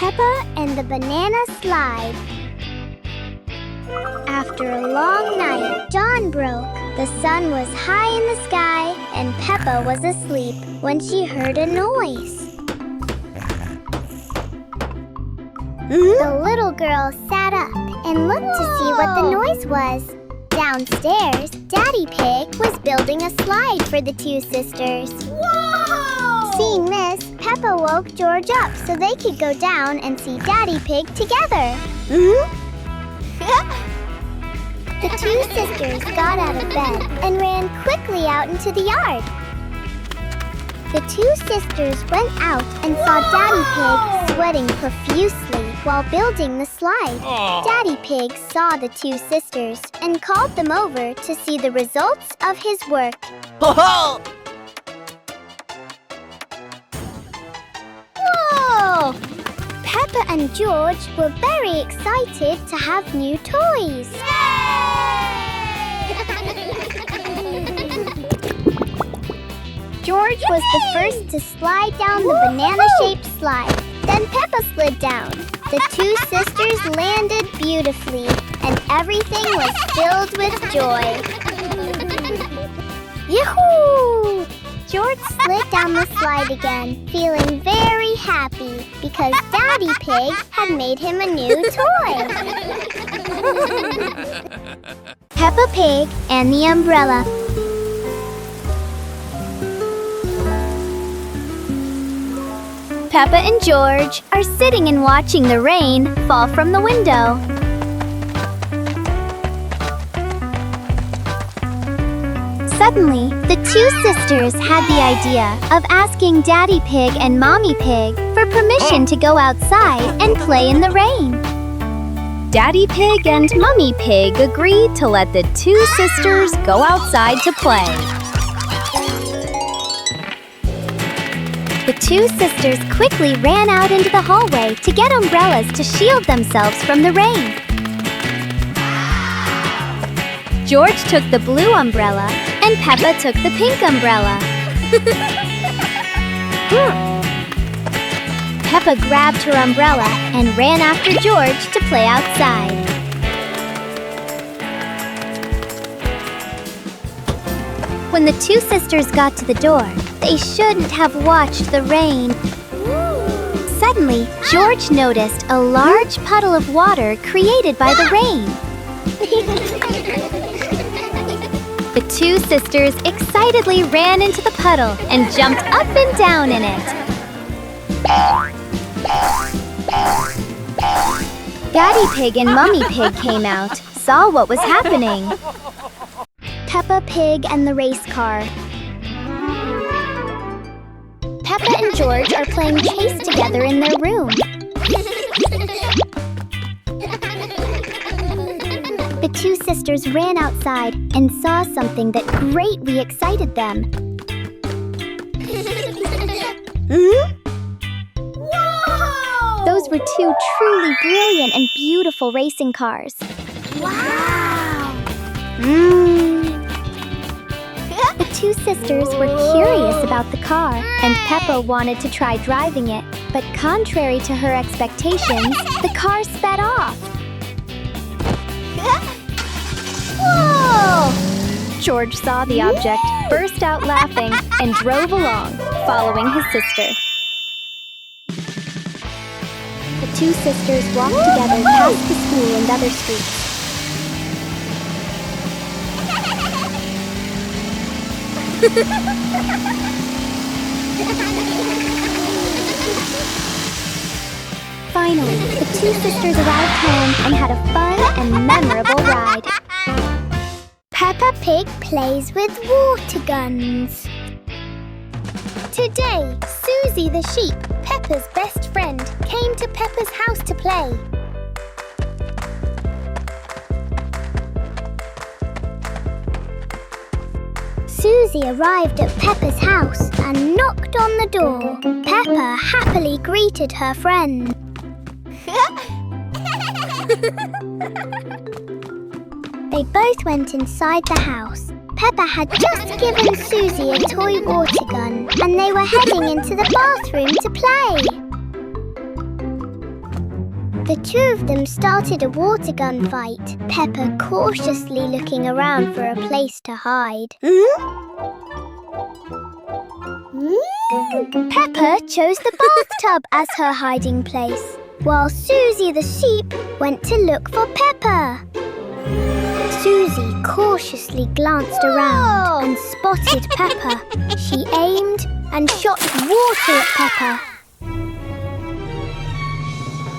Peppa and the Banana Slide. After a long night, dawn broke. The sun was high in the sky, and Peppa was asleep when she heard a noise. The little girl sat up and looked to see what the noise was. Downstairs, Daddy Pig was building a slide for the two sisters. Whoa! Seeing this, Peppa woke George up so they could go down and see Daddy Pig together. The two sisters got out of bed and ran quickly out into the yard. The two sisters went out and saw Daddy Pig sweating profusely while building the slide. Daddy Pig saw the two sisters and called them over to see the results of his work. Whoa! Whoa! Peppa and George were very excited to have new toys. George was the first to slide down the banana-shaped slide. Then Peppa slid down. The two sisters landed beautifully, and everything was filled with joy. Yoo-hoo! George slid down the slide again, feeling very happy because Daddy Pig had made him a new toy. Peppa Pig and the Umbrella. Peppa and George are sitting and watching the rain fall from the window. Suddenly, the two sisters had the idea of asking Daddy Pig and Mommy Pig for permission to go outside and play in the rain. Daddy Pig and Mummy Pig agreed to let the two sisters go outside to play. The two sisters quickly ran out into the hallway to get umbrellas to shield themselves from the rain. George took the blue umbrella And Peppa took the pink umbrella. Peppa grabbed her umbrella and ran after George to play outside. When the two sisters got to the door, they shouldn't have watched the rain. Suddenly, George noticed a large puddle of water created by the rain. The two sisters excitedly ran into the puddle and jumped up and down in it. Daddy Pig and Mummy Pig came out, saw what was happening. Peppa Pig and the race car. Peppa and George are playing chase together in their room. The two sisters ran outside and saw something that greatly excited them. Whoa! Those were two truly brilliant and beautiful racing cars. Wow! The two sisters were curious about the car, and Peppa wanted to try driving it. But contrary to her expectations, the car sped off. Whoa! George saw the object, burst out laughing, and drove along, following his sister. The two sisters walked together past the school and other streets. Finally, the two sisters arrived home and had a fun and memorable ride. Peppa Pig plays with water guns. Today, Susie the sheep, Peppa's best friend, came to Peppa's house to play. Susie arrived at Peppa's house and knocked on the door. Peppa happily greeted her friend. They both went inside the house. Peppa had just given Susie a toy water gun, and they were heading into the bathroom to play. The two of them started a water gun fight, Peppa cautiously looking around for a place to hide. Peppa chose the bathtub as her hiding place, while Susie the sheep went to look for Peppa. Susie cautiously glanced around and spotted Peppa. She aimed and shot water at Peppa.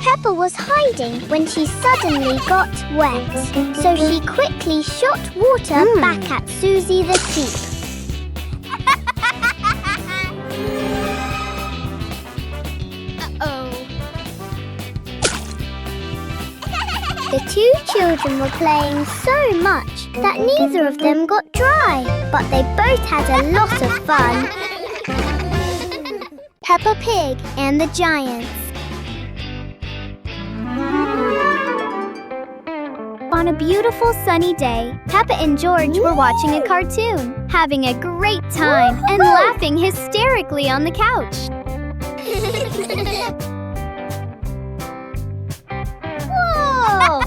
Peppa was hiding when she suddenly got wet, so she quickly shot water back at Susie the sheep. The two children were playing so much that neither of them got dry, but they both had a lot of fun. Peppa Pig and the Giants. On a beautiful sunny day, Peppa and George were watching a cartoon, having a great time and laughing hysterically on the couch. Whoa!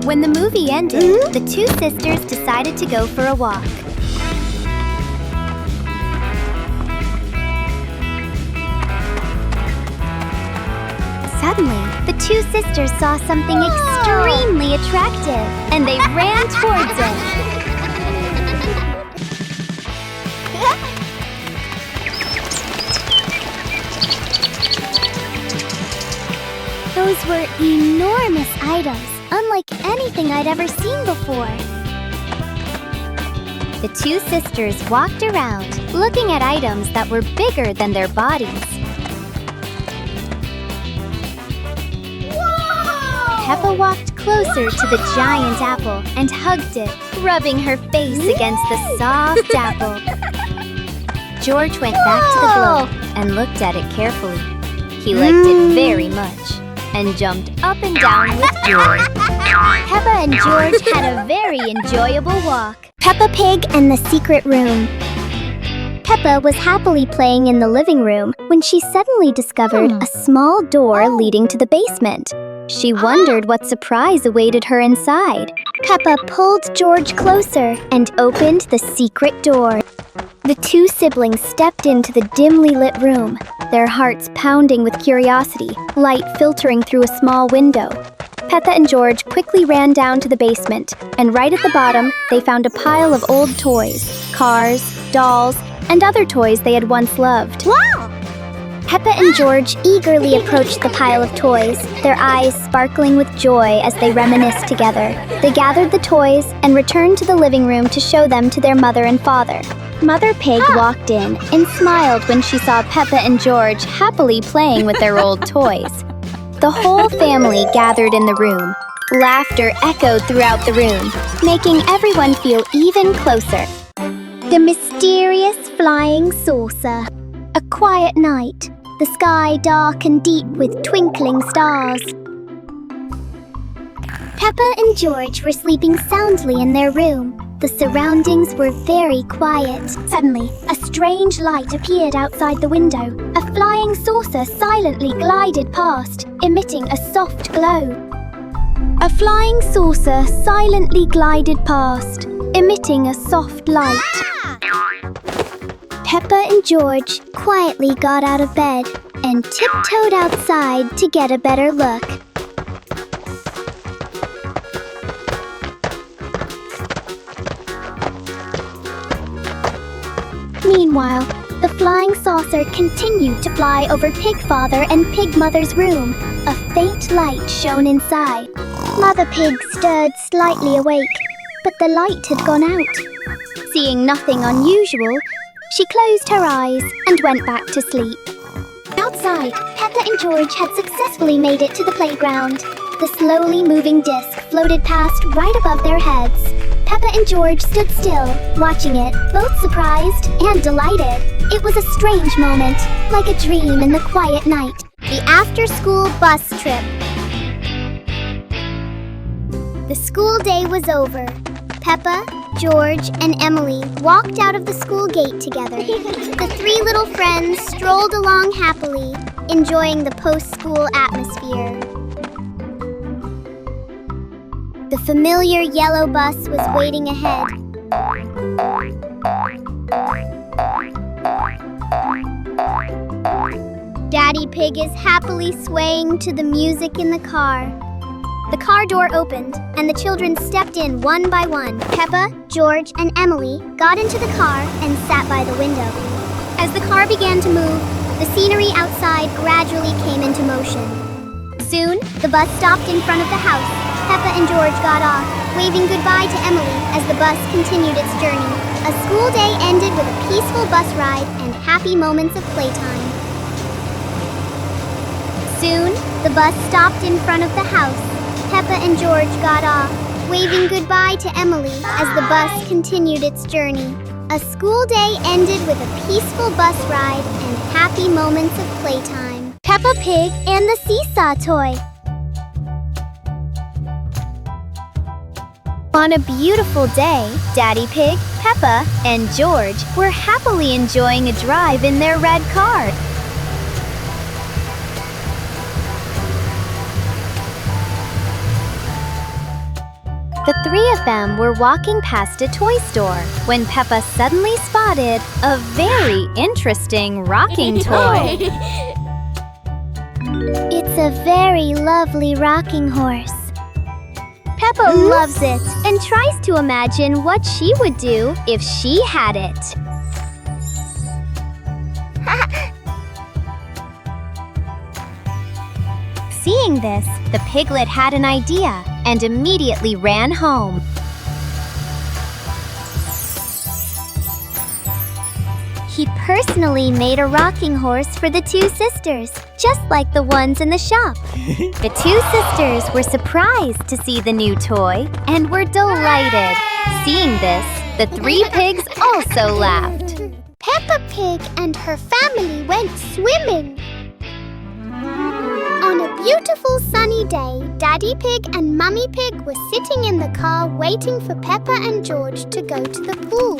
When the movie ended, the two sisters decided to go for a walk. Suddenly, the two sisters saw something extremely attractive, and they ran towards it. Those were enormous items, unlike anything I'd ever seen before. The two sisters walked around, looking at items that were bigger than their bodies. Peppa walked closer to the giant apple and hugged it, rubbing her face against the soft apple. George went back to the globe and looked at it carefully. He liked it very much and jumped up and down with joy. Peppa and George had a very enjoyable walk. Peppa Pig and the Secret Room. Peppa was happily playing in the living room when she suddenly discovered a small door leading to the basement. She wondered what surprise awaited her inside. Peppa pulled George closer and opened the secret door. The two siblings stepped into the dimly lit room, their hearts pounding with curiosity, light filtering through a small window. Peppa and George quickly ran down to the basement, and right at the bottom, they found a pile of old toys, cars, dolls, and other toys they had once loved. Wow! Peppa and George eagerly approached the pile of toys, their eyes sparkling with joy as they reminisced together. They gathered the toys and returned to the living room to show them to their mother and father. Mother Pig walked in and smiled when she saw Peppa and George happily playing with their old toys. The whole family gathered in the room. Laughter echoed throughout the room, making everyone feel even closer. The mysterious flying saucer. A quiet night, the sky dark and deep with twinkling stars. Peppa and George were sleeping soundly in their room. The surroundings were very quiet. Suddenly, a strange light appeared outside the window. A flying saucer silently glided past, emitting a soft glow. A flying saucer silently glided past, emitting a soft light. Peppa and George quietly got out of bed and tiptoed outside to get a better look. Meanwhile, the flying saucer continued to fly over Pig Father and Pig Mother's room. A faint light shone inside. Mother Pig stirred slightly awake, but the light had gone out. Seeing nothing unusual, she closed her eyes and went back to sleep. Outside, Peppa and George had successfully made it to the playground. The slowly moving disc floated past right above their heads. Peppa and George stood still, watching it, both surprised and delighted. It was a strange moment, like a dream in the quiet night. The after-school bus trip. The school day was over. Peppa, George, and Emily walked out of the school gate together. The three little friends strolled along happily, enjoying the post-school atmosphere. The familiar yellow bus was waiting ahead. Daddy Pig is happily swaying to the music in the car. The car door opened, and the children stepped in one by one. Peppa, George, and Emily got into the car and sat by the window. As the car began to move, the scenery outside gradually came into motion. Soon, the bus stopped in front of the house. Peppa and George got off, waving goodbye to Emily as the bus continued its journey. A school day ended with a peaceful bus ride and happy moments of playtime. Soon, the bus stopped in front of the house. Peppa and George got off, waving goodbye to Emily as the bus continued its journey. A school day ended with a peaceful bus ride and happy moments of playtime. Peppa Pig and the seesaw toy. On a beautiful day, Daddy Pig, Peppa, and George were happily enjoying a drive in their red car. The three of them were walking past a toy store when Peppa suddenly spotted a very interesting rocking toy. It's a very lovely rocking horse. Peppa loves it and tries to imagine what she would do if she had it. Seeing this, the piglet had an idea and immediately ran home. He personally made a rocking horse for the two sisters, just like the ones in the shop. The two sisters were surprised to see the new toy and were delighted. Seeing this, the three pigs also laughed. Peppa Pig and her family went swimming. On a beautiful sunny day, Daddy Pig and Mummy Pig were sitting in the car waiting for Peppa and George to go to the pool.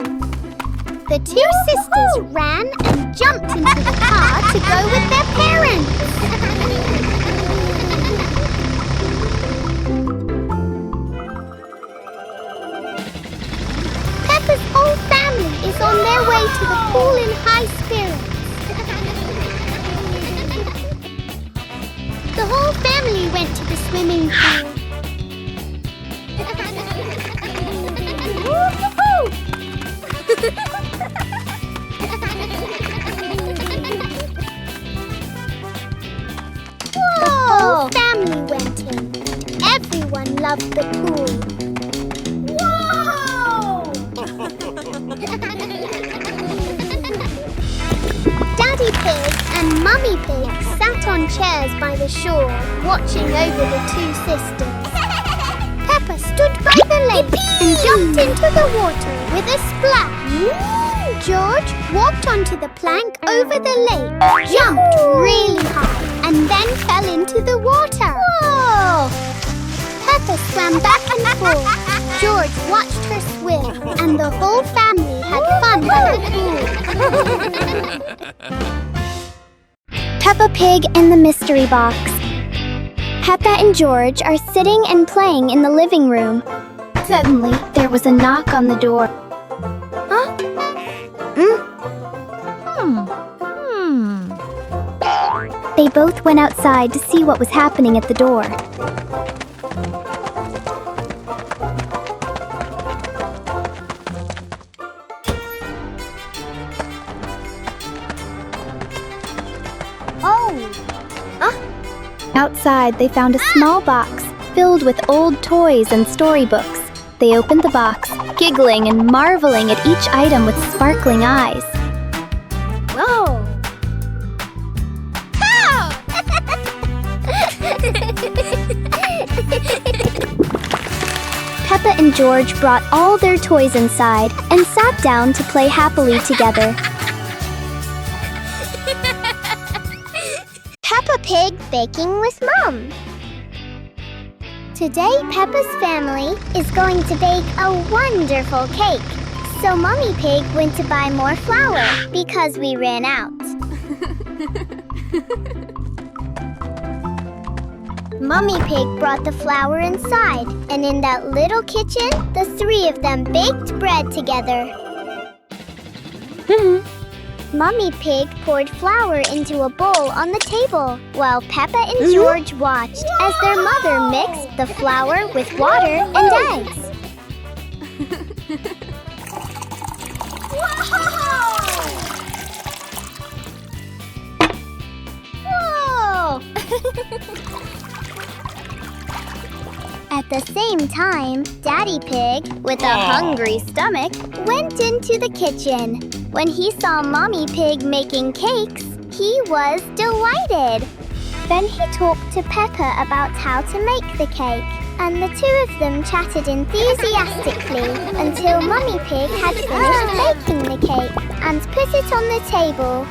The two sisters ran and jumped into the car to go with their parents. Peppa's whole family is on their way to the pool in high spirits. The whole family went to the swimming pool. The whole family went in. Everyone loved the pool. Whoa! Daddy Pig and Mummy Pig sat on chairs by the shore, watching over the two sisters. Peppa stood by the lake and jumped into the water with a splash. George walked onto the plank over the lake, jumped really high, and then fell into the water. Whoa! Peppa swam back and forth. George watched her swim, and the whole family had fun by the pool. Peppa Pig and the Mystery Box. Peppa and George are sitting and playing in the living room. Suddenly, there was a knock on the door. Huh? They both went outside to see what was happening at the door. Outside, they found a small box filled with old toys and storybooks. They opened the box, giggling and marveling at each item with sparkling eyes. Whoa! Peppa and George brought all their toys inside and sat down to play happily together. Peppa Pig baking with Mom. Today, Peppa's family is going to bake a wonderful cake. So Mummy Pig went to buy more flour because we ran out. Mummy Pig brought the flour inside, and in that little kitchen, the three of them baked bread together. Mummy Pig poured flour into a bowl on the table, while Peppa and George watched as their mother mixed the flour with water and eggs. Whoa! At the same time, Daddy Pig, with a hungry stomach, went into the kitchen. When he saw Mommy Pig making cakes, he was delighted. Then he talked to Peppa about how to make the cake, and the two of them chatted enthusiastically until Mommy Pig had finished baking the cake and put it on the table.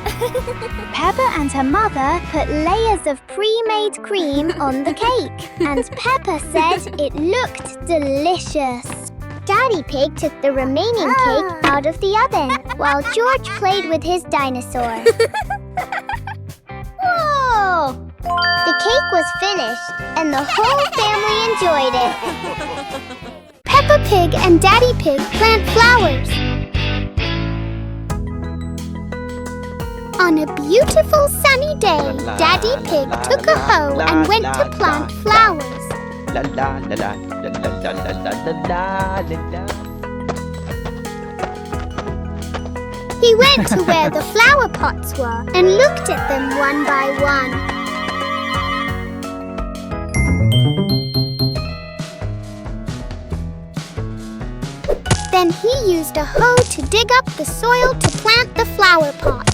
Peppa and her mother put layers of pre-made cream on the cake, and Peppa said it looked delicious. Daddy Pig took the remaining cake out of the oven, while George played with his dinosaur. Whoa! The cake was finished, and the whole family enjoyed it. Peppa Pig and Daddy Pig plant flowers. On a beautiful sunny day, Daddy Pig took a hoe and went to plant flowers. La la la la la la la la la la la. He went to where the flower pots were and looked at them one by one. Then he used a hoe to dig up the soil to plant the flower pots.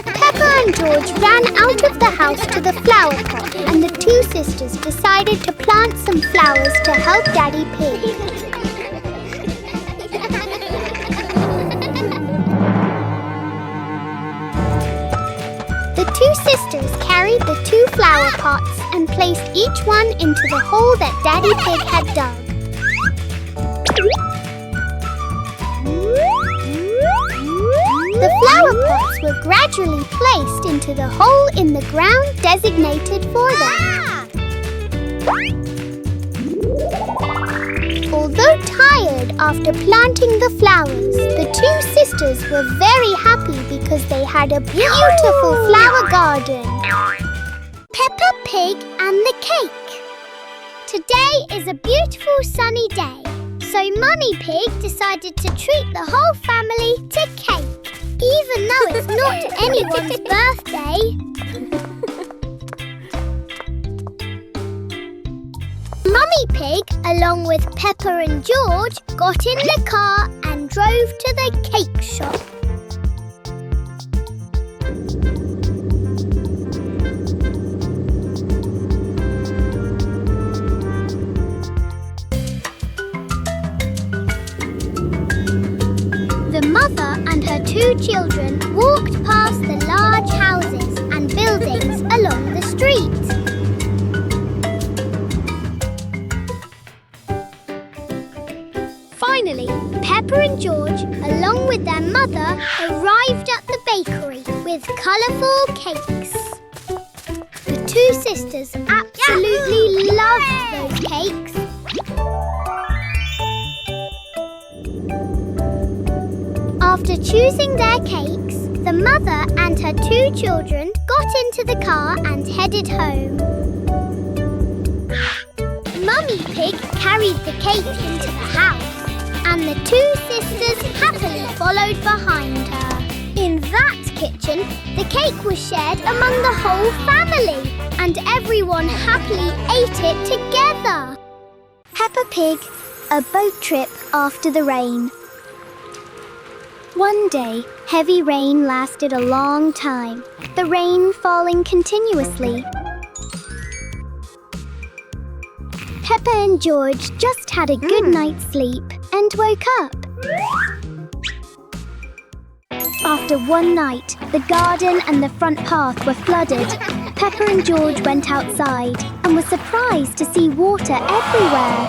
Peppa and George ran out of the house to the flower pot, and the two sisters decided to plant some flowers to help Daddy Pig. The two sisters carried the two flower pots and placed each one into the hole that Daddy Pig had dug. The flower pots were gradually placed into the hole in the ground designated for them. Although tired after planting the flowers, the two sisters were very happy because they had a beautiful flower garden. Peppa Pig and the cake. Today is a beautiful sunny day, so Mummy Pig decided to treat the whole family to cake, even though it's not anyone's birthday. Mummy Pig, along with Peppa and George, got in the car and drove to the cake shop. The mother and her two children walked past the large houses and buildings along the street. Finally, Peppa and George, along with their mother, arrived at the bakery with colourful cakes. The two sisters absolutely loved those cakes. After choosing their cakes, the mother and her two children got into the car and headed home. Mummy Pig carried the cake into the house, and the two sisters happily followed behind her. In that kitchen, the cake was shared among the whole family, and everyone happily ate it together. Peppa Pig, a boat trip after the rain. One day, heavy rain lasted a long time, the rain falling continuously. Peppa and George just had a good night's sleep and woke up. After one night, the garden and the front path were flooded. Peppa and George went outside and were surprised to see water everywhere.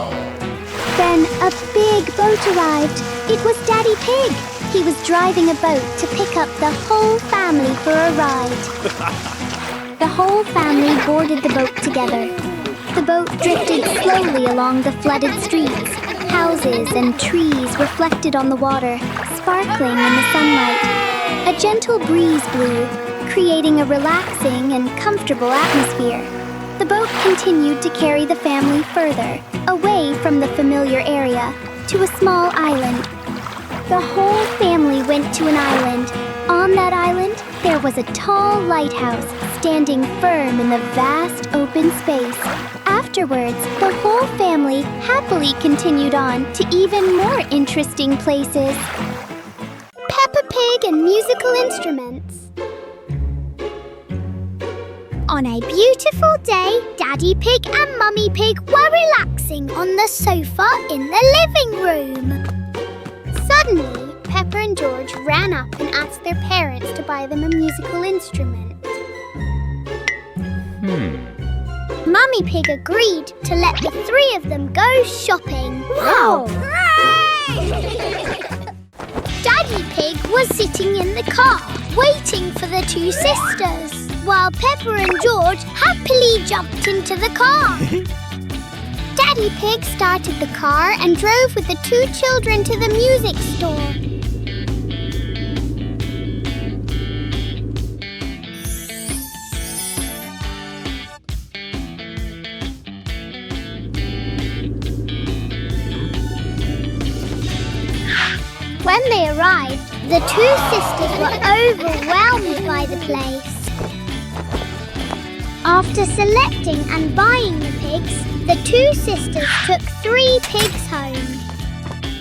Then a big boat arrived. It was Daddy Pig. He was driving a boat to pick up the whole family for a ride. The whole family boarded the boat together. The boat drifted slowly along the flooded streets. Houses and trees reflected on the water, sparkling in the sunlight. A gentle breeze blew, creating a relaxing and comfortable atmosphere. The boat continued to carry the family further, away from the familiar area, to a small island. The whole family went to an island. On that island, there was a tall lighthouse standing firm in the vast open space. Afterwards, the whole family happily continued on to even more interesting places. Peppa Pig and musical instruments. On a beautiful day, Daddy Pig and Mummy Pig were relaxing on the sofa in the living room. Suddenly, Peppa and George ran up and asked their parents to buy them a musical instrument. Mummy Pig agreed to let the three of them go shopping. Wow! Daddy Pig was sitting in the car, waiting for the two sisters, while Peppa and George happily jumped into the car. Daddy Pig started the car and drove with the two children to the music store. When they arrived, the two sisters were overwhelmed by the place. After selecting and buying the pigs, the two sisters took 3 pigs home.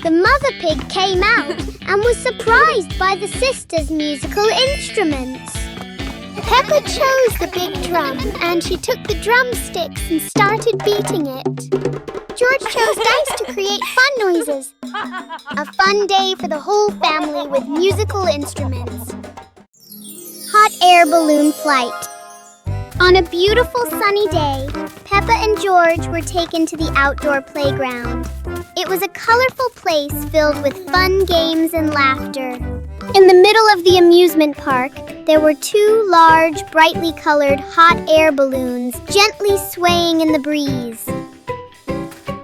The mother pig came out and was surprised by the sisters' musical instruments. Peppa chose the big drum and she took the drumsticks and started beating it. George chose dice to create fun noises. A fun day for the whole family with musical instruments. Hot air balloon flight. On a beautiful sunny day, Peppa and George were taken to the outdoor playground. It was a colorful place filled with fun games and laughter. In the middle of the amusement park, there were 2 large, brightly colored hot air balloons gently swaying in the breeze.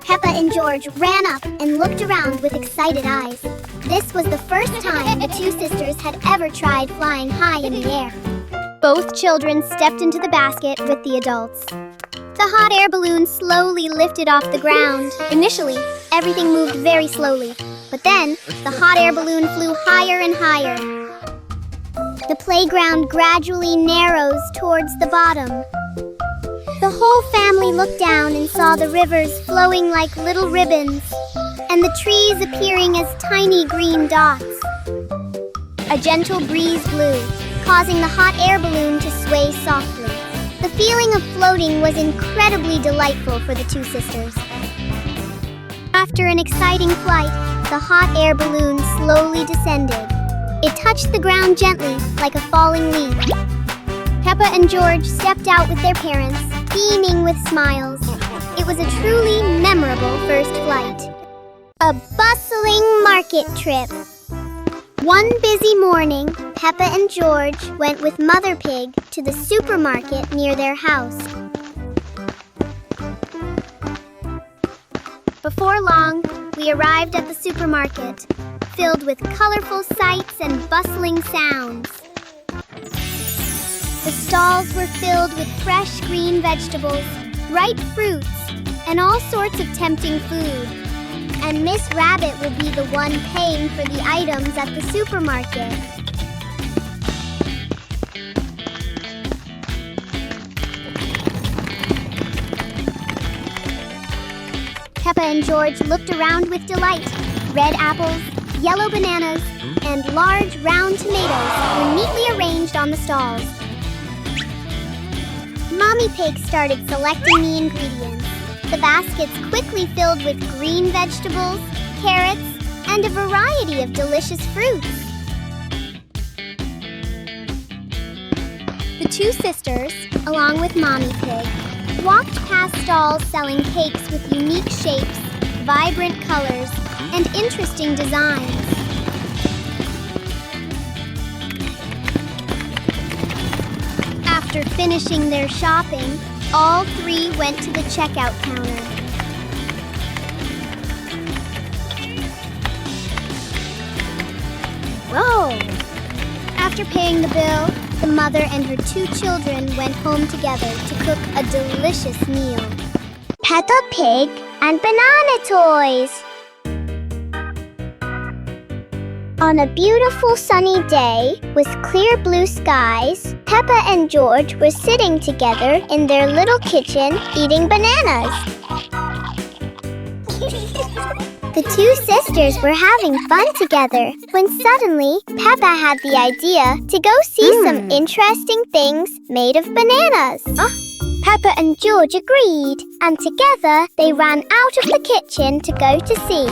Peppa and George ran up and looked around with excited eyes. This was the first time the two sisters had ever tried flying high in the air. Both children stepped into the basket with the adults. The hot air balloon slowly lifted off the ground. Initially, everything moved very slowly, but then the hot air balloon flew higher and higher. The playground gradually narrows towards the bottom. The whole family looked down and saw the rivers flowing like little ribbons, and the trees appearing as tiny green dots. A gentle breeze blew, causing the hot air balloon to sway softly. The feeling of floating was incredibly delightful for the two sisters. After an exciting flight, the hot air balloon slowly descended. It touched the ground gently, like a falling leaf. Peppa and George stepped out with their parents, beaming with smiles. It was a truly memorable first flight. A bustling market trip. One busy morning, Peppa and George went with Mother Pig to the supermarket near their house. Before long, we arrived at the supermarket, filled with colorful sights and bustling sounds. The stalls were filled with fresh green vegetables, ripe fruits, and all sorts of tempting food. And Miss Rabbit will be the one paying for the items at the supermarket. Peppa and George looked around with delight. Red apples, yellow bananas, and large round tomatoes were neatly arranged on the stalls. Mommy Pig started selecting the ingredients. The baskets quickly filled with green vegetables, carrots, and a variety of delicious fruits. The two sisters, along with Mommy Pig, walked past stalls selling cakes with unique shapes, vibrant colors, and interesting designs. After finishing their shopping, all three went to the checkout counter. Whoa! After paying the bill, the mother and her two children went home together to cook a delicious meal. Peppa Pig and banana toys. On a beautiful sunny day with clear blue skies, Peppa and George were sitting together in their little kitchen eating bananas. The two sisters were having fun together when suddenly Peppa had the idea to go see some interesting things made of bananas. Peppa and George agreed, and together they ran out of the kitchen to go to see.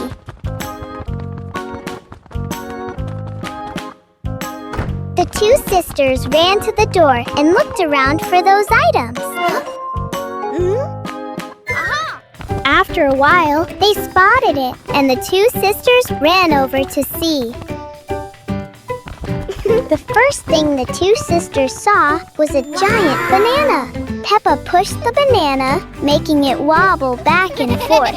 The two sisters ran to the door and looked around for those items. After a while, they spotted it, and the two sisters ran over to see. The first thing the two sisters saw was a giant banana. Peppa pushed the banana, making it wobble back and forth.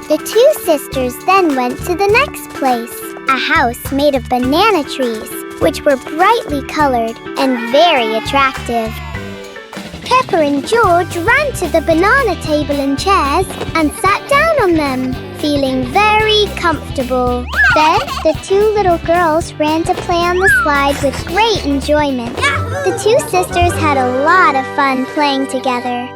The two sisters then went to the next place, a house made of banana trees, which were brightly colored and very attractive. Peppa and George ran to the banana table and chairs and sat down on them, feeling very comfortable. Then, the two little girls ran to play on the slide with great enjoyment. The two sisters had a lot of fun playing together.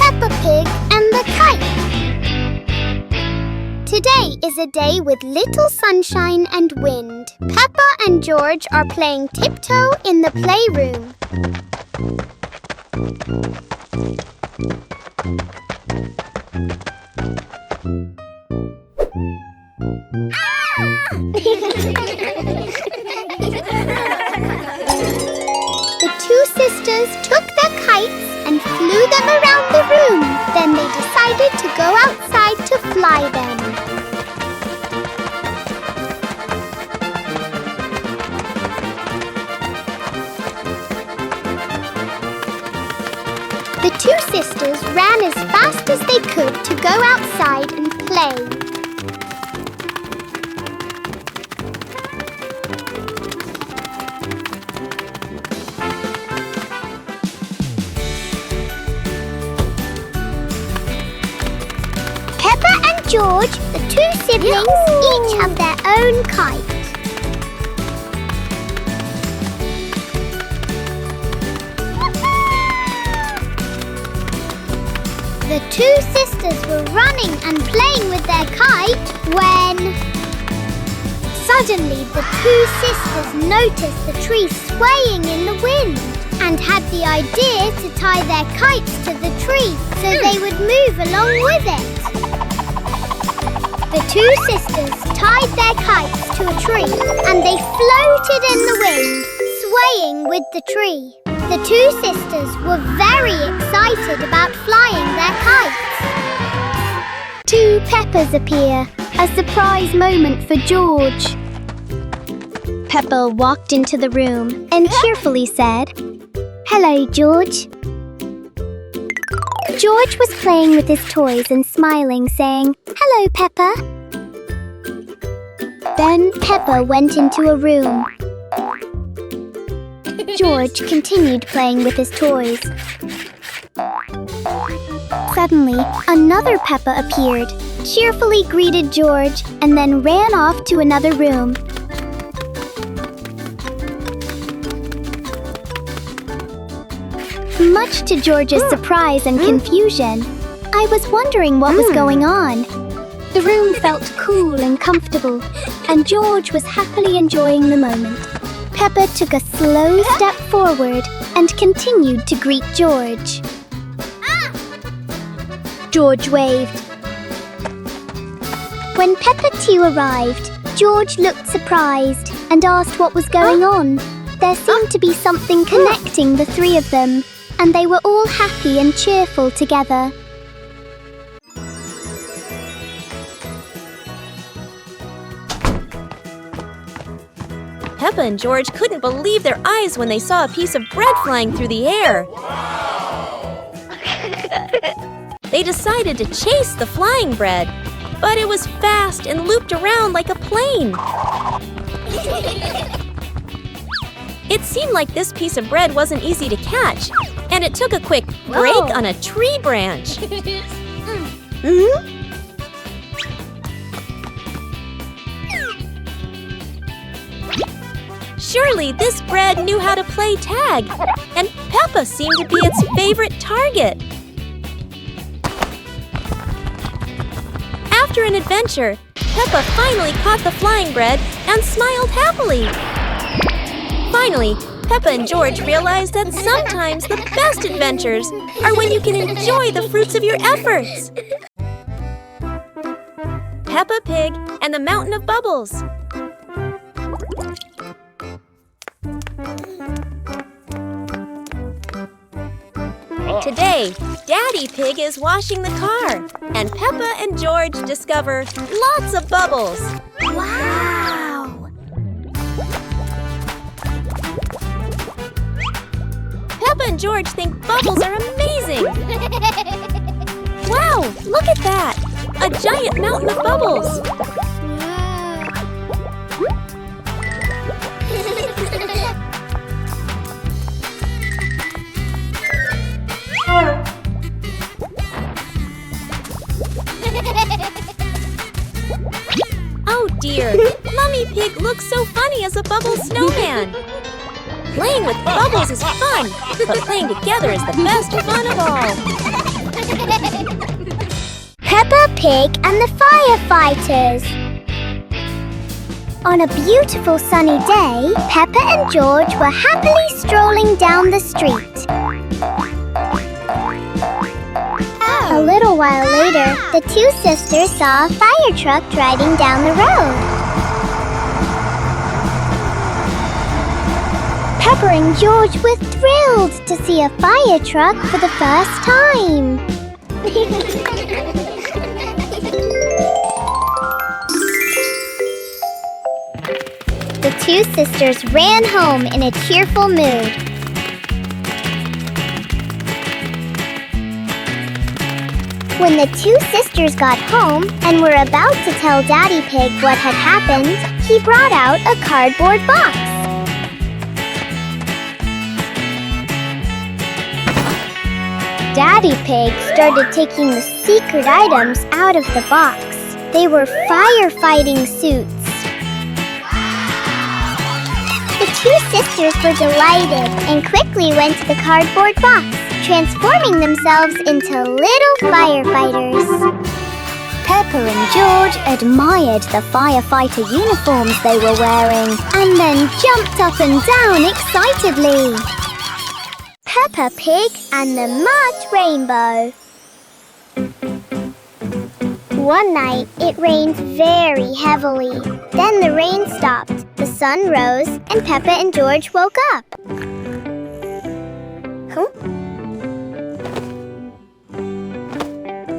Peppa Pig and the Kite. Today is a day with little sunshine and wind. Peppa and George are playing tiptoe in the playroom. The two sisters took their kites and flew them around the room. Then they decided to go outside to fly them. sisters ran as fast as they could to go outside and play. Peppa and George, the two siblings, each have their own kite. The two sisters were running and playing with their kite when... Suddenly, the two sisters noticed the tree swaying in the wind and had the idea to tie their kites to the tree so they would move along with it. The two sisters tied their kites to a tree and they floated in the wind, swaying with the tree. The two sisters were very excited about flying their kites. Two Peppas appear, a surprise moment for George. Peppa walked into the room and cheerfully said, "Hello, George." George was playing with his toys and smiling, saying, "Hello, Peppa." Then Peppa went into a room. George continued playing with his toys. Suddenly, another Peppa appeared, cheerfully greeted George, and then ran off to another room. Much to George's surprise and confusion, I was wondering what was going on. The room felt cool and comfortable, and George was happily enjoying the moment. Peppa took a slow step forward and continued to greet George. George waved. When Peppa too arrived, George looked surprised and asked what was going on. There seemed to be something connecting the three of them, and they were all happy and cheerful together. Peppa and George couldn't believe their eyes when they saw a piece of bread flying through the air. They decided to chase the flying bread, but it was fast and looped around like a plane. It seemed like this piece of bread wasn't easy to catch, and it took a quick break on a tree branch. Surely this bread knew how to play tag, and Peppa seemed to be its favorite target. After an adventure, Peppa finally caught the flying bread and smiled happily. Finally, Peppa and George realized that sometimes the best adventures are when you can enjoy the fruits of your efforts. Peppa Pig and the Mountain of Bubbles. Today, Daddy Pig is washing the car, and Peppa and George discover lots of bubbles. Wow! Peppa and George think bubbles are amazing. Wow, look at that! A giant mountain of bubbles. Oh dear, Mummy Pig looks so funny as a bubble snowman. Playing with bubbles is fun, but playing together is the best fun of all. Peppa Pig and the Firefighters. On a beautiful sunny day, Peppa and George were happily strolling down the street. A little while later, the two sisters saw a fire truck driving down the road. Peppa and George were thrilled to see a fire truck for the first time. The two sisters ran home in a cheerful mood. When the two sisters got home and were about to tell Daddy Pig what had happened, he brought out a cardboard box. Daddy Pig started taking the secret items out of the box. They were firefighting suits. The two sisters were delighted and quickly went to the cardboard box, transforming themselves into little firefighters. Peppa and George admired the firefighter uniforms they were wearing and then jumped up and down excitedly. Peppa Pig and the Mud Rainbow. One night, it rained very heavily. Then the rain stopped, the sun rose, and Peppa and George woke up. Huh?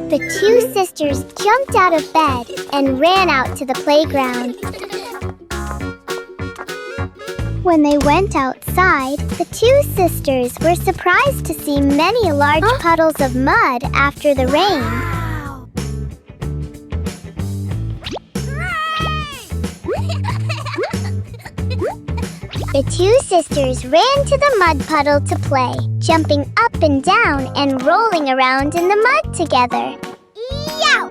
The two sisters jumped out of bed and ran out to the playground. When they went outside, the two sisters were surprised to see many large puddles of mud after the rain. The two sisters ran to the mud puddle to play, jumping up and down and rolling around in the mud together. Yow!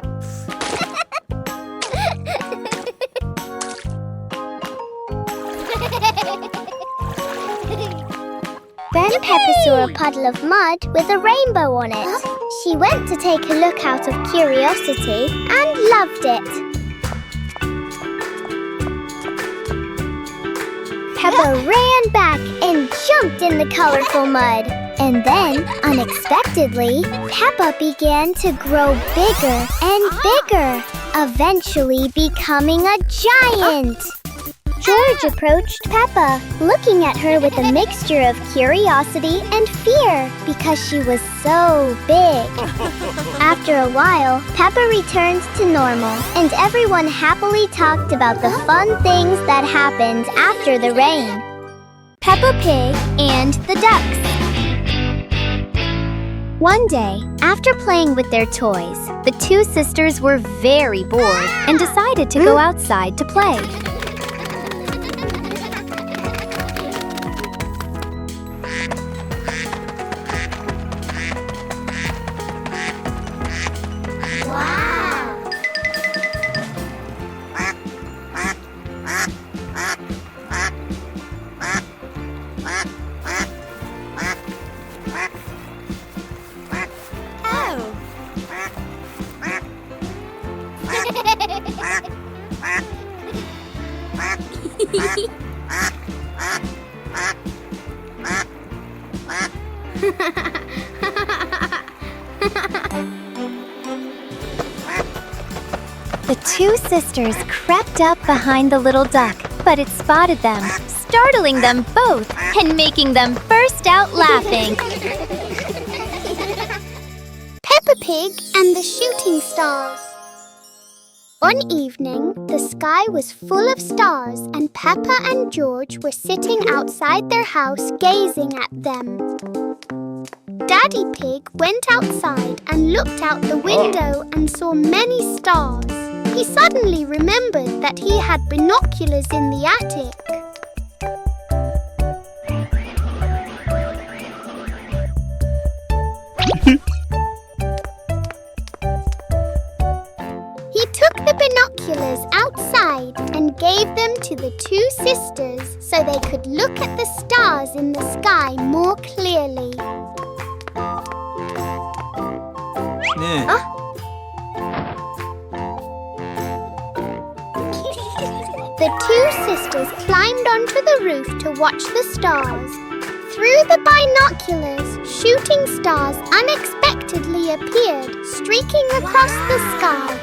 Then Peppa saw a puddle of mud with a rainbow on it. She went to take a look out of curiosity and loved it. Peppa ran back and jumped in the colorful mud. And then, unexpectedly, Peppa began to grow bigger and bigger, eventually becoming a giant. George approached Peppa, looking at her with a mixture of curiosity and fear because she was so big. After a while, Peppa returned to normal, and everyone happily talked about the fun things that happened after the rain. Peppa Pig and the Ducks. One day, after playing with their toys, the two sisters were very bored and decided to go outside to play. The two sisters crept up behind the little duck, but it spotted them, startling them both and making them burst out laughing. Peppa Pig and the Shooting Stars. One evening, the sky was full of stars and Peppa and George were sitting outside their house gazing at them. Daddy Pig went outside and looked out the window and saw many stars. He suddenly remembered that he had binoculars in the attic. He took the binoculars outside and gave them to the two sisters so they could look at the stars in the sky more clearly. The two sisters climbed onto the roof to watch the stars. Through the binoculars, shooting stars unexpectedly appeared, streaking across the sky.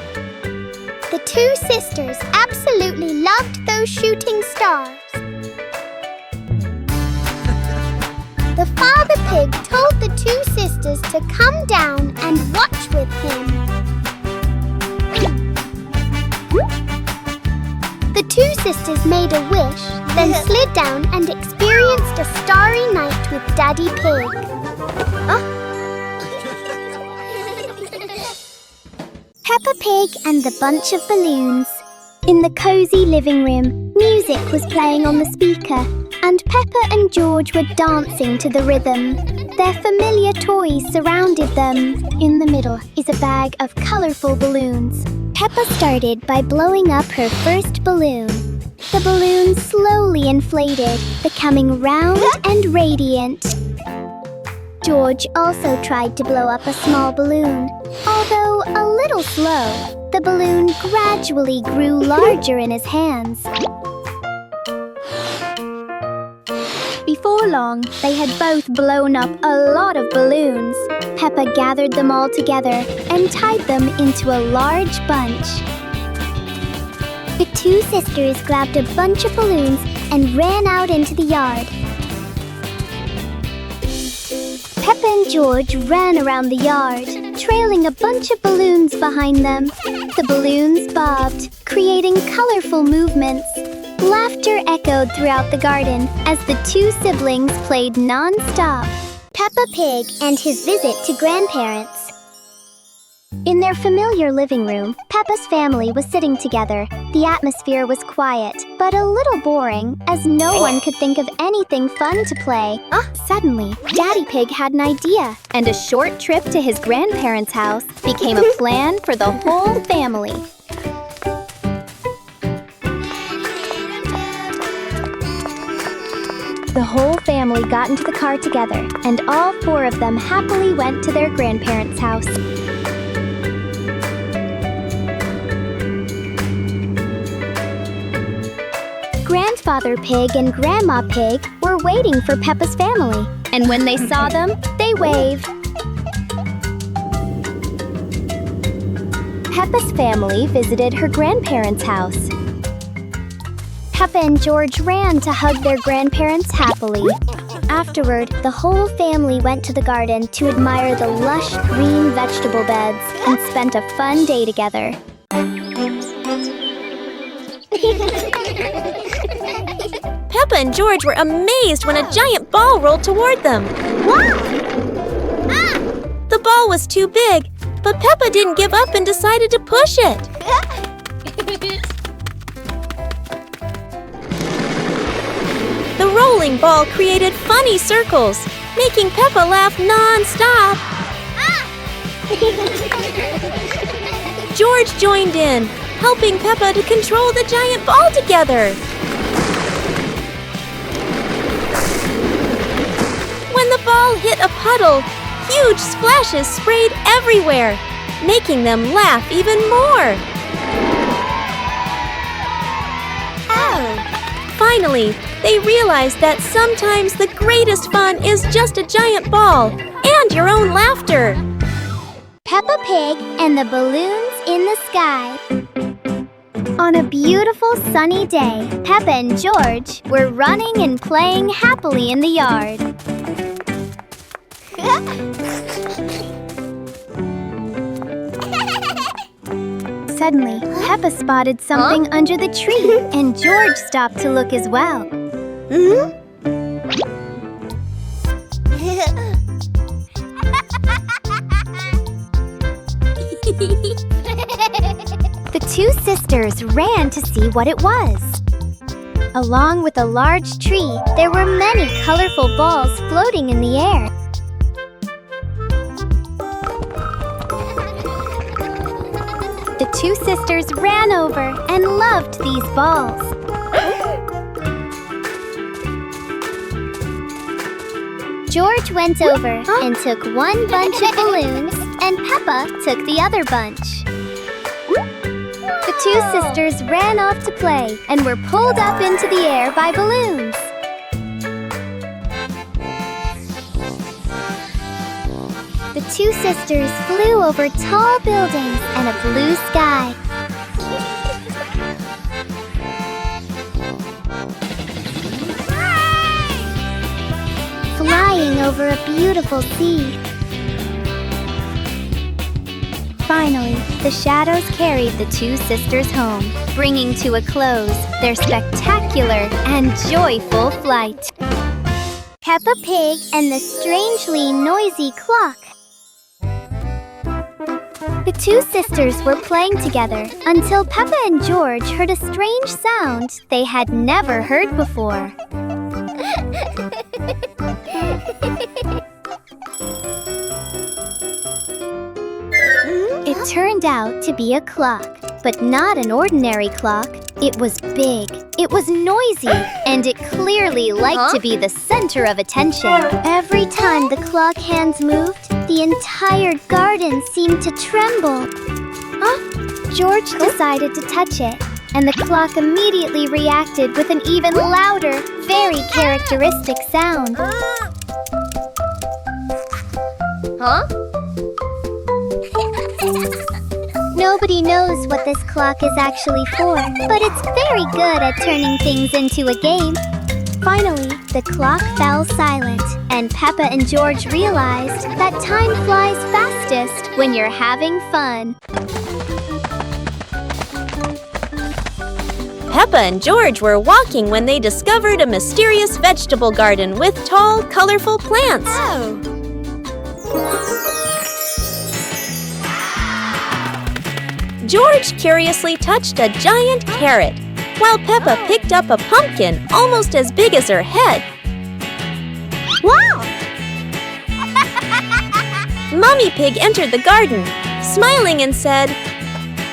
The two sisters absolutely loved those shooting stars. The father pig told the two sisters to come down and watch with him. The two sisters made a wish, then slid down and experienced a starry night with Daddy Pig. Peppa Pig and the Bunch of Balloons. In the cozy living room, music was playing on the speaker, and Peppa and George were dancing to the rhythm. Their familiar toys surrounded them. In the middle is a bag of colorful balloons. Peppa started by blowing up her first balloon. The balloon slowly inflated, becoming round and radiant. George also tried to blow up a small balloon. Although a little slow, the balloon gradually grew larger in his hands. Before long, they had both blown up a lot of balloons. Peppa gathered them all together and tied them into a large bunch. The two sisters grabbed a bunch of balloons and ran out into the yard. Peppa and George ran around the yard, trailing a bunch of balloons behind them. The balloons bobbed, creating colorful movements. Laughter echoed throughout the garden as the two siblings played nonstop. Peppa Pig and his visit to grandparents. In their familiar living room, Peppa's family was sitting together. The atmosphere was quiet, but a little boring, as no one could think of anything fun to play. Suddenly, Daddy Pig had an idea, and a short trip to his grandparents' house became a plan for the whole family. The whole family got into the car together, and all four of them happily went to their grandparents' house. Grandfather Pig and Grandma Pig were waiting for Peppa's family, and when they saw them, they waved. Peppa's family visited her grandparents' house. Peppa and George ran to hug their grandparents happily. Afterward, the whole family went to the garden to admire the lush green vegetable beds and spent a fun day together. Peppa and George were amazed when a giant ball rolled toward them. Wow! The ball was too big, but Peppa didn't give up and decided to push it. The rolling ball created funny circles, making Peppa laugh non-stop. George joined in, helping Peppa to control the giant ball together. When the ball hit a puddle, huge splashes sprayed everywhere, making them laugh even more. Finally, they realized that sometimes the greatest fun is just a giant ball and your own laughter. Peppa Pig and the balloons in the sky. On a beautiful sunny day, Peppa and George were running and playing happily in the yard. Suddenly, Peppa spotted something under the tree, and George stopped to look as well. The two sisters ran to see what it was. Along with a large tree, there were many colorful balls floating in the air. The two sisters ran over and loved these balls. George went over and took one bunch of balloons, and Peppa took the other bunch. The two sisters ran off to play and were pulled up into the air by balloons. The two sisters flew over tall buildings and a blue sky. Flying over a beautiful sea. Finally, the shadows carried the two sisters home, bringing to a close their spectacular and joyful flight. Peppa Pig and the strangely noisy clock. The two sisters were playing together until Peppa and George heard a strange sound they had never heard before. It turned out to be a clock, but not an ordinary clock. It was big, it was noisy, and it clearly liked to be the center of attention. Every time the clock hands moved, the entire garden seemed to tremble. George decided to touch it, and the clock immediately reacted with an even louder, very characteristic sound. Nobody knows what this clock is actually for, but it's very good at turning things into a game. Finally, the clock fell silent, and Peppa and George realized that time flies fastest when you're having fun. Peppa and George were walking when they discovered a mysterious vegetable garden with tall, colorful plants. George curiously touched a giant carrot, while Peppa picked up a pumpkin almost as big as her head. Wow! Mummy Pig entered the garden, smiling and said,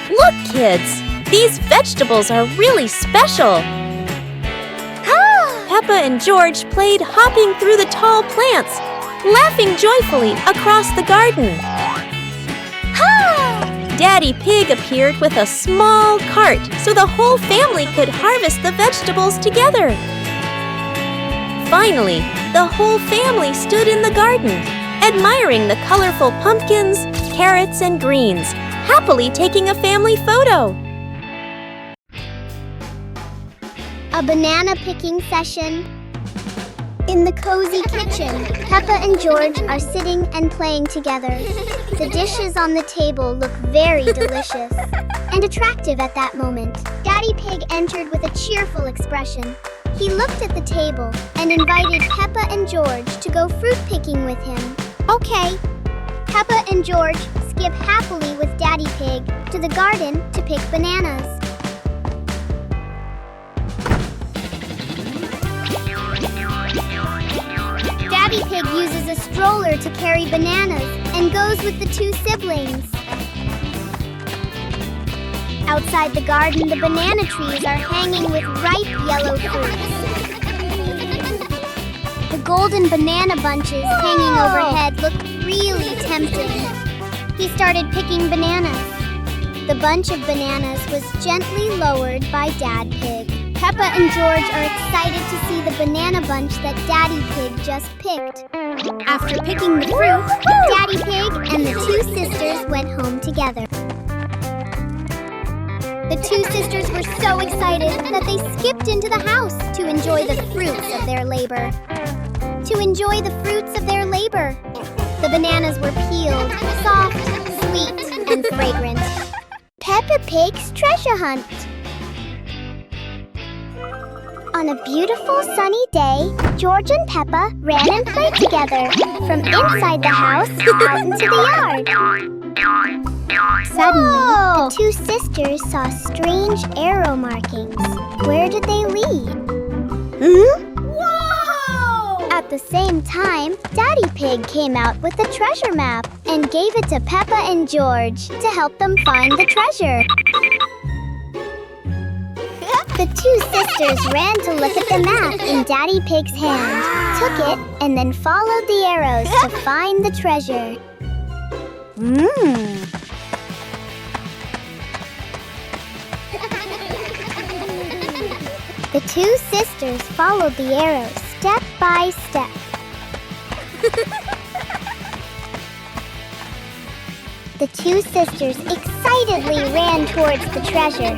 "Look, kids, these vegetables are really special." Peppa and George played hopping through the tall plants, laughing joyfully across the garden. Daddy Pig appeared with a small cart so the whole family could harvest the vegetables together. Finally, the whole family stood in the garden, admiring the colorful pumpkins, carrots, and greens, happily taking a family photo. A banana picking session. In the cozy kitchen, Peppa and George are sitting and playing together. The dishes on the table look very delicious and attractive at that moment. Daddy Pig entered with a cheerful expression. He looked at the table and invited Peppa and George to go fruit picking with him. Okay. Peppa and George skip happily with Daddy Pig to the garden to pick bananas. Daddy Pig uses a stroller to carry bananas and goes with the two siblings. Outside the garden, the banana trees are hanging with ripe yellow fruits. The golden banana bunches hanging overhead look really tempting. He started picking bananas. The bunch of bananas was gently lowered by Dad Pig. Peppa and George are excited to see the banana bunch that Daddy Pig just picked. After picking the fruit, Daddy Pig and the two sisters went home together. The two sisters were so excited that they skipped into the house to enjoy the fruits of their labor. The bananas were peeled, soft, sweet, and fragrant. Peppa Pig's treasure hunt. On a beautiful sunny day, George and Peppa ran and played together from inside the house out into the yard. Suddenly, the two sisters saw strange arrow markings. Where did they lead? Whoa! At the same time, Daddy Pig came out with the treasure map and gave it to Peppa and George to help them find the treasure. The two sisters ran to look at the map in Daddy Pig's hand, took it, and then followed the arrows to find the treasure. The two sisters followed the arrows step by step. The two sisters excitedly ran towards the treasure.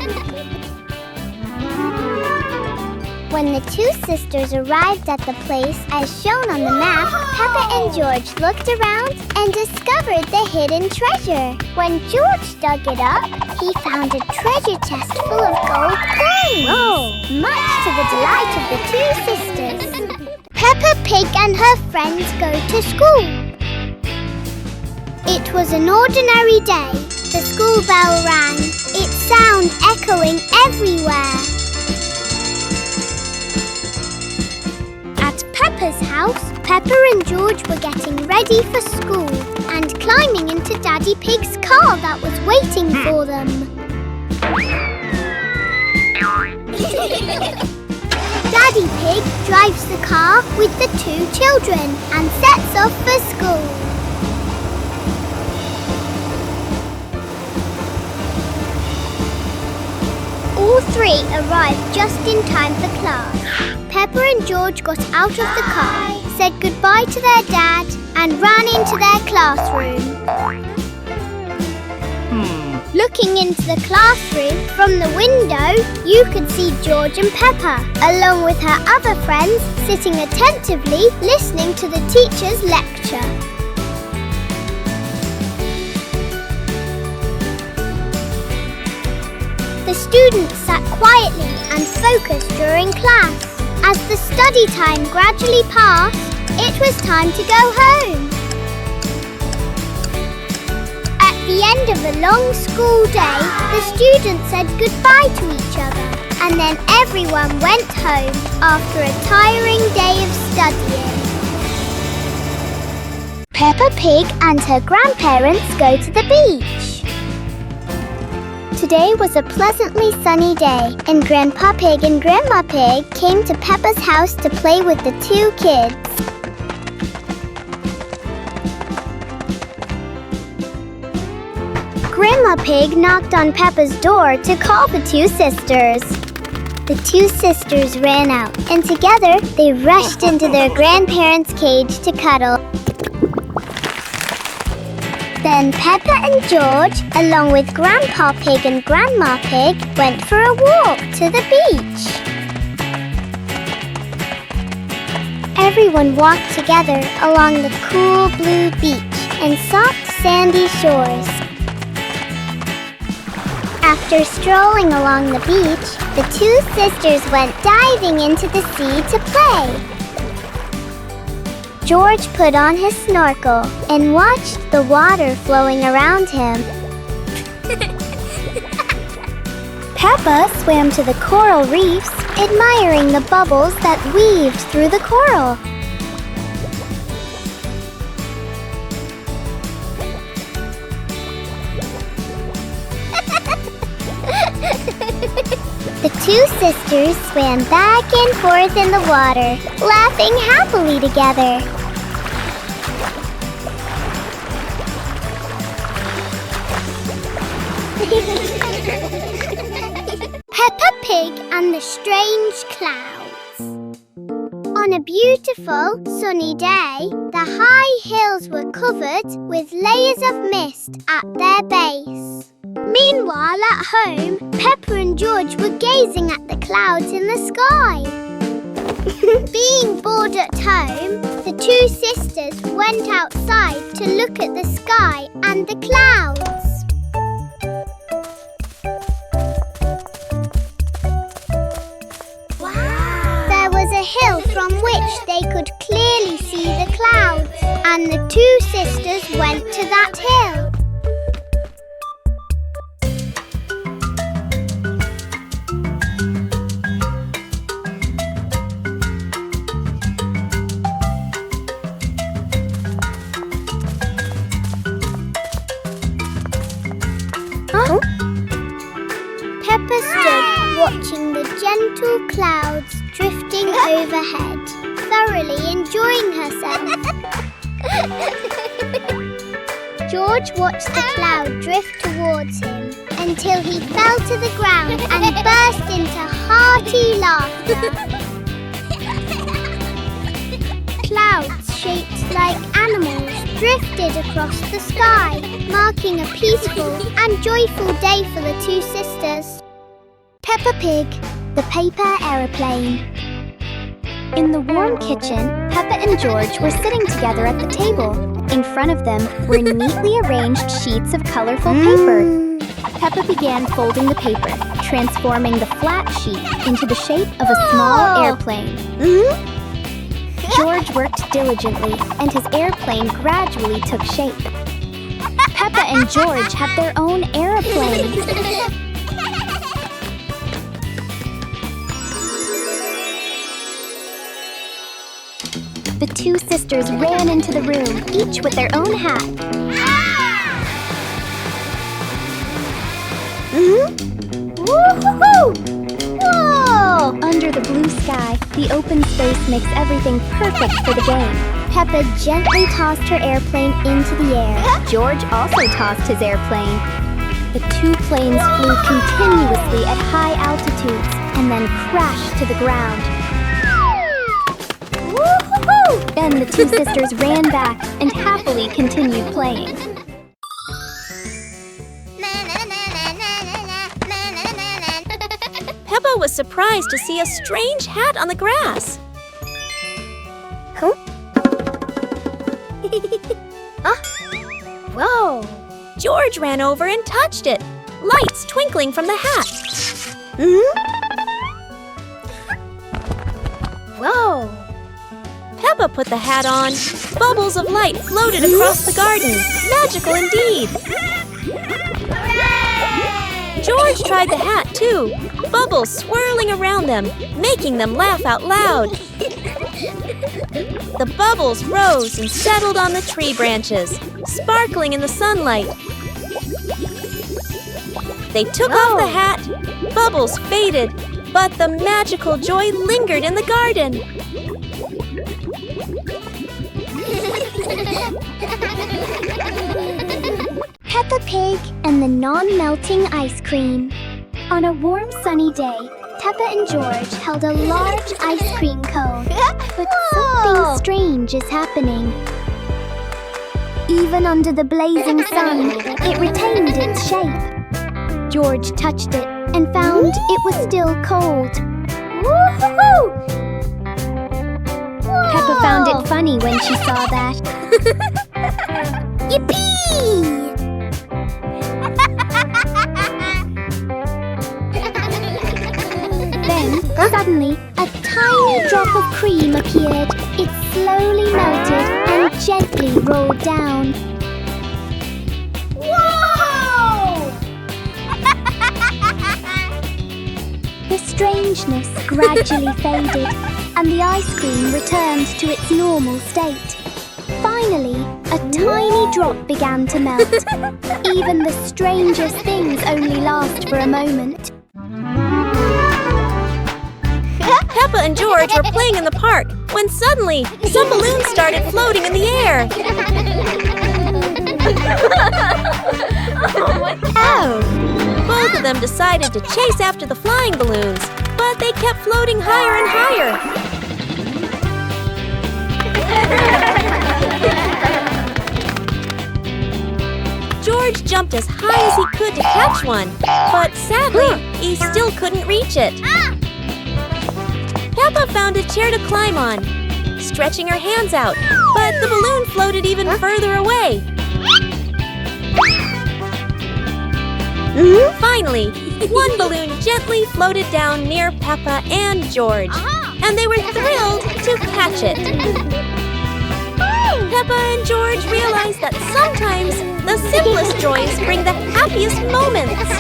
When the two sisters arrived at the place as shown on the map, Peppa and George looked around and discovered the hidden treasure. When George dug it up, he found a treasure chest full of gold coins, much to the delight of the two sisters. Peppa Pig and her friends go to school. It was an ordinary day. The school bell rang, its sound echoing everywhere. At Peppa's house, Peppa and George were getting ready for school and climbing into Daddy Pig's car that was waiting for them. Daddy Pig drives the car with the two children and sets off for school. All three arrived just in time for class. Peppa and George got out of the car, said goodbye to their dad, and ran into their classroom. Looking into the classroom from the window, you could see George and Peppa, along with her other friends, sitting attentively listening to the teacher's lecture. The students sat quietly and focused during class. As the study time gradually passed, it was time to go home. At the end of a long school day, the students said goodbye to each other, and then everyone went home after a tiring day of studying. Peppa Pig and her grandparents go to the beach. Today was a pleasantly sunny day, and Grandpa Pig and Grandma Pig came to Peppa's house to play with the two kids. Grandma Pig knocked on Peppa's door to call the two sisters. The two sisters ran out, and together they rushed into their grandparents' cage to cuddle. Then Peppa and George, along with Grandpa Pig and Grandma Pig, went for a walk to the beach. Everyone walked together along the cool blue beach and soft sandy shores. After strolling along the beach, the two sisters went diving into the sea to play. George put on his snorkel and watched the water flowing around him. Peppa swam to the coral reefs, admiring the bubbles that weaved through the coral. The two sisters swam back and forth in the water, laughing happily together. Peppa Pig and the Strange Clouds. On a beautiful, sunny day, the high hills were covered with layers of mist at their base. Meanwhile, at home, Peppa and George were gazing at the clouds in the sky. Being bored at home, the two sisters went outside to look at the sky and the clouds. Wow! There was a hill from which they could clearly see the clouds, and the two sisters went to that hill. Peppa stood watching the gentle clouds drifting overhead, thoroughly enjoying herself. George watched the cloud drift towards him until he fell to the ground and burst into hearty laughter. Clouds shaped like animals drifted across the sky, marking a peaceful and joyful day for the two sisters. Peppa Pig, the paper aeroplane. In the warm kitchen, Peppa and George were sitting together at the table. In front of them were neatly arranged sheets of colorful paper. Peppa began folding the paper, transforming the flat sheet into the shape of a small airplane. George worked diligently, and his airplane gradually took shape. Peppa and George have their own airplane. The two sisters ran into the room, each with their own hat. Woo-hoo-hoo! Whoa! Under the blue sky, the open space makes everything perfect for the game. Peppa gently tossed her airplane into the air. George also tossed his airplane. The two planes flew continuously at high altitudes and then crashed to the ground. Woo-hoo-hoo! Then the two sisters ran back and happily continued playing. Peppa was surprised to see a strange hat on the grass. Huh? Whoa! George ran over and touched it, lights twinkling from the hat. Whoa! Peppa put the hat on. Bubbles of light floated across the garden. Magical indeed. George tried the hat too, bubbles swirling around them, making them laugh out loud. The bubbles rose and settled on the tree branches, sparkling in the sunlight. They took off the hat, bubbles faded, but the magical joy lingered in the garden. Peppa Pig and the non-melting ice cream. On a warm sunny day, Peppa and George held a large ice cream cone. But something strange is happening. Even under the blazing sun, it retained its shape. George touched it and found it was still cold. Woo-hoo-hoo! Peppa found it funny when she saw that. Yippee! Then, suddenly, a tiny drop of cream appeared. It slowly melted and gently rolled down. Whoa! The strangeness gradually faded, and the ice cream returned to its normal state. Finally, a tiny drop began to melt. Even the strangest things only last for a moment. Peppa and George were playing in the park when suddenly some balloons started floating in the air. Both of them decided to chase after the flying balloons, but they kept floating higher and higher. George jumped as high as he could to catch one, but sadly, he still couldn't reach it. Peppa found a chair to climb on, stretching her hands out, but the balloon floated even further away. Finally, one balloon gently floated down near Peppa and George, and they were thrilled to catch it. Peppa and George realized that sometimes the simplest joys bring the happiest moments.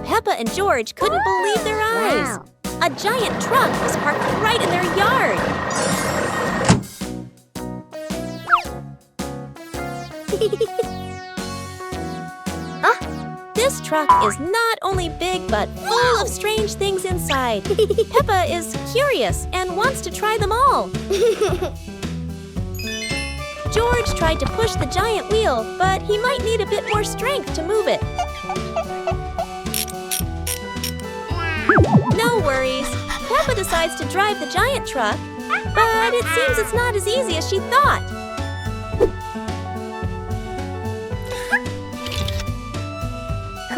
Peppa and George couldn't believe their eyes. Wow. A giant truck was parked right in their yard. This truck is not only big but full of strange things inside. Peppa is curious and wants to try them all. George tried to push the giant wheel, but he might need a bit more strength to move it. No worries. Peppa decides to drive the giant truck, but it seems it's not as easy as she thought.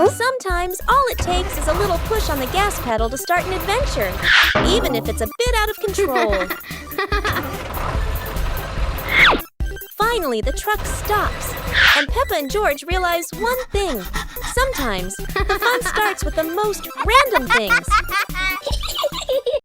Sometimes all it takes is a little push on the gas pedal to start an adventure, even if it's a bit out of control. Finally, the truck stops, and Peppa and George realize one thing. Sometimes, the fun starts with the most random things.